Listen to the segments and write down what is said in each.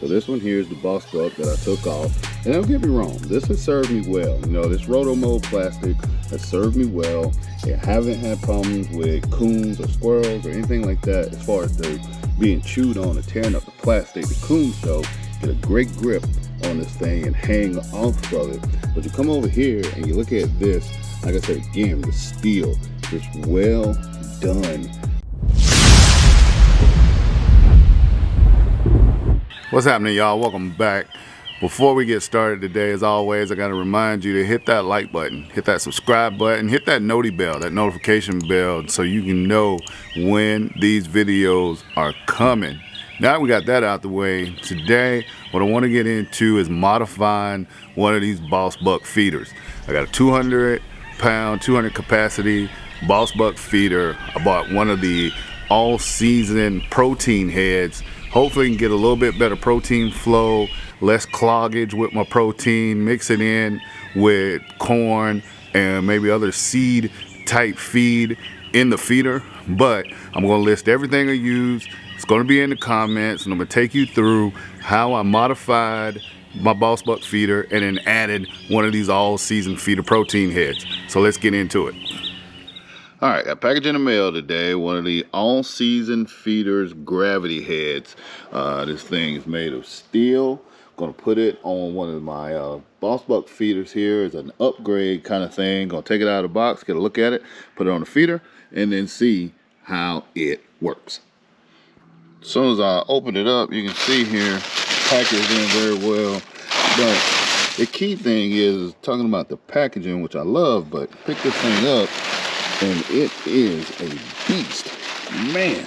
So this one here is the Boss Buck that I took off. And don't get me wrong, this has served me well. You know, this roto mold plastic has served me well. I haven't had problems with coons or squirrels or anything like that as far as the being chewed on or tearing up the plastic. The coons though get a great grip on this thing and hang off of it. But you come over here and you look at this, like I said again, the steel, just well done. What's happening, y'all? Welcome back. Before we get started today, as always, I got to remind you to hit that like button, hit that subscribe button, hit that noti bell, that notification bell, so you can know when these videos are coming. Now we got that out the way, today what I want to get into is modifying one of these Boss Buck feeders. I got a 200-pound, 200 capacity Boss Buck feeder. I bought one of the all-season protein heads. Hopefully I can get a little bit better protein flow, less cloggage with my protein, mix it in with corn and maybe other seed type feed in the feeder. But I'm gonna list everything I use. It's gonna be in the comments, and I'm gonna take you through how I modified my Boss Buck feeder and then added one of these all season feeder protein heads. So let's get into it. All right, got a package in the mail today, one of the all-season feeders gravity heads. This thing is made of steel. Gonna put it on one of my Boss Buck feeders here as an upgrade kind of thing. Gonna take it out of the box, get a look at it, put it on the feeder, and then see how it works. As soon as I open it up, you can see here, packaged in very well. But the key thing is talking about the packaging, which I love, but pick this thing up, and it is a beast. Man,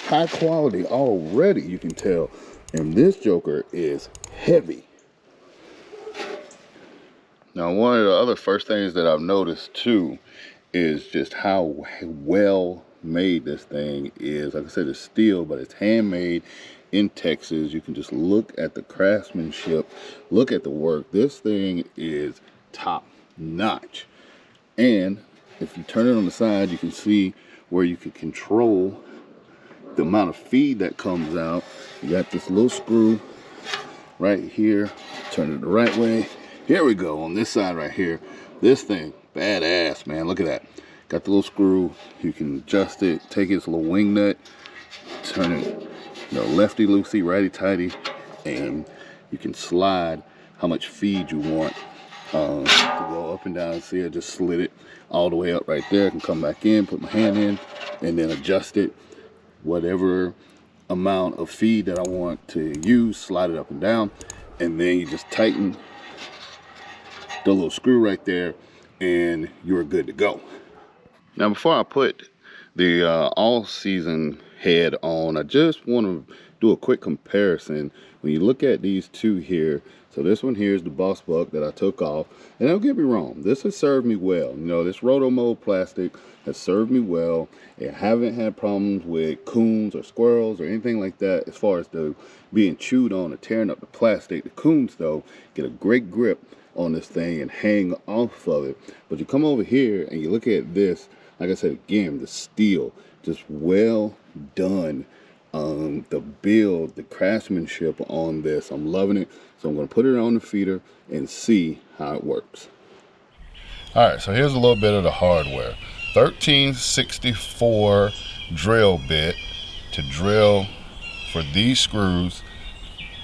high quality already, you can tell. And this joker is heavy. Now, one of the other first things that I've noticed too is just how well made this thing is. Like I said, it's steel, but it's handmade in Texas. You can just look at the craftsmanship, look at the work. This thing is top notch. And if you turn it on the side, you can see where you can control the amount of feed that comes out. You got this little screw right here. Turn it the right way. Here we go, on this side right here. This thing, badass, man. Look at that. Got the little screw. You can adjust it, take its little wing nut, turn it, lefty loosey, righty tighty, and you can slide how much feed you want to go up and down. See, I just slid it all the way up right there. I can come back in, put my hand in, and then adjust it. Whatever amount of feed that I want to use, slide it up and down, and then you just tighten the little screw right there, and you're good to go. Now, before I put the all-season head on, I just want to do a quick comparison. When you look at these two here, so this one here is the Boss Buck that I took off, and don't get me wrong, this has served me well. You know, this roto mold plastic has served me well. I haven't had problems with coons or squirrels or anything like that as far as the being chewed on or tearing up the plastic. The coons though get a great grip on this thing and hang off of it. But you come over here and you look at this, like I said again, the steel, just well done. The build, the craftsmanship on this, I'm loving it. So I'm going to put it on the feeder and see how it works. All right, so here's a little bit of the hardware. 1364 drill bit to drill for these screws.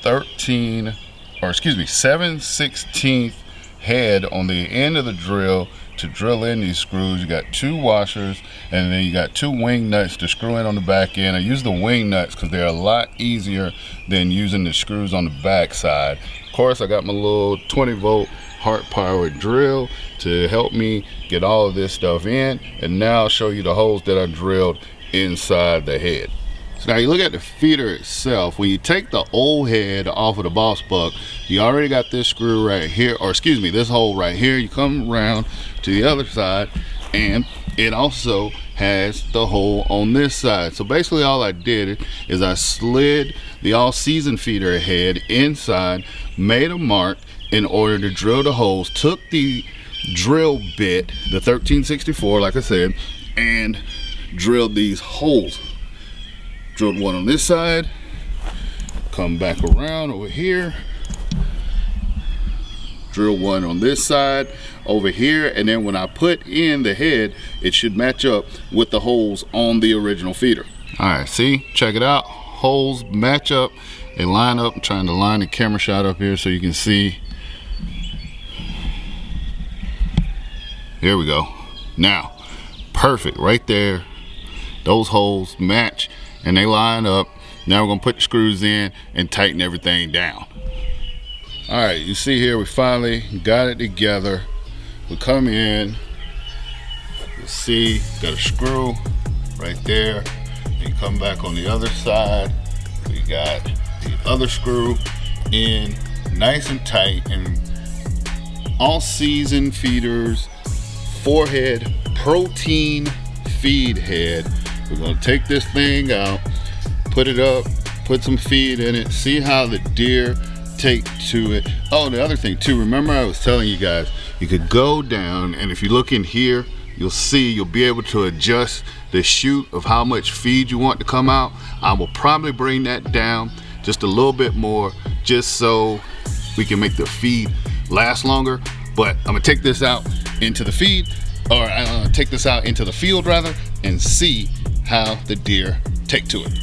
7/16 head on the end of the drill to drill in these screws. You got two washers, and then you got two wing nuts to screw in on the back end. I use the wing nuts because they're a lot easier than using the screws on the back side. Of course, I got my little 20-volt heart powered drill to help me get all of this stuff in, and now I'll show you the holes that I drilled inside the head. So now you look at the feeder itself. When you take the old head off of the Boss Buck, you already got this screw right here, or excuse me, this hole right here. You come around to the other side, and it also has the hole on this side. So basically all I did is I slid the all-season feeder head inside, made a mark in order to drill the holes, took the drill bit, the 1364, like I said, and drilled these holes. Drilled one on this side, Come back around over here. Drill one on this side over here, and then when I put in the head, it should match up with the holes on the original feeder. All right, see, check it out. Holes match up, they line up. I'm trying to line the camera shot up here so you can see. Here we go. Now, perfect right there. Those holes match and they line up. Now we're gonna put the screws in and tighten everything down. All right, you see here, we finally got it together. We come in, you see, got a screw right there. You come back on the other side. We got the other screw in nice and tight. And all season feeders, 4-head protein feed head. We're gonna take this thing out, put it up, put some feed in it, see how the deer take to it. Oh, the other thing too, remember I was telling you guys, you could go down, and if you look in here, you'll be able to adjust the chute of how much feed you want to come out. I will probably bring that down just a little bit more, just so we can make the feed last longer. But I'm gonna take this out into the feed, or take this out into the field rather, and see how the deer take to it.